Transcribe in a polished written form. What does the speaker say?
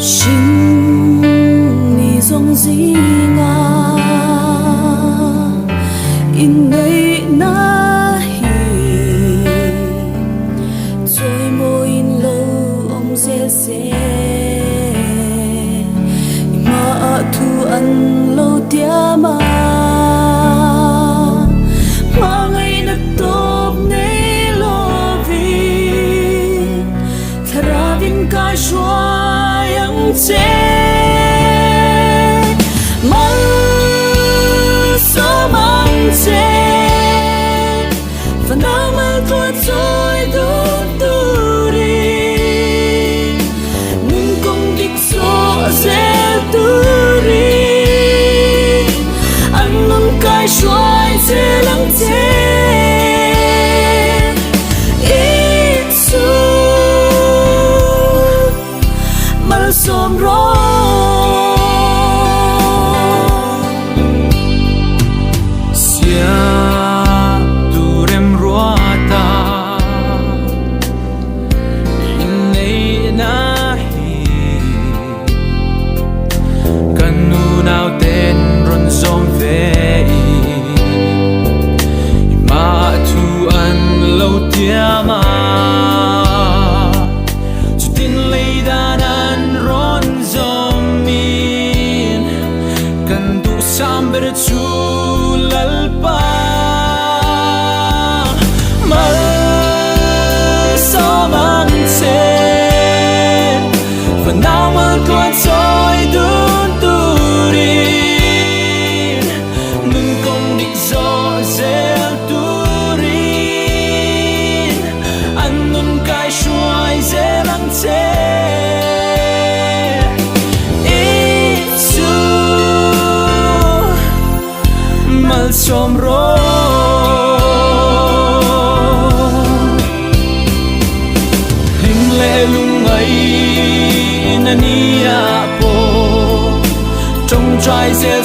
心里总是爱，因为那里最无因路往些些，嘛tu ăn lâu tia mà ngày nát top nei lo vi thara vin kai shua yang che mang so mang che phần nào mà tôi trôi đủ đủ đi nhưng cũng đích số sẽ đủ xoay sẽ lắng thế ít su mà xóm rõ xia tu rem ruata in nei na hi kan nu nào tên ron zom về mà chú tin lấy đàn an ron zom min kan du sam ber chu lalpa mal so mang che phần nào mà tuan soi đun tu đi nung công định gió rêu xoay sẽ lắng che ít su mal chom ro hình lệ lung ấy nania po trong trai sẽ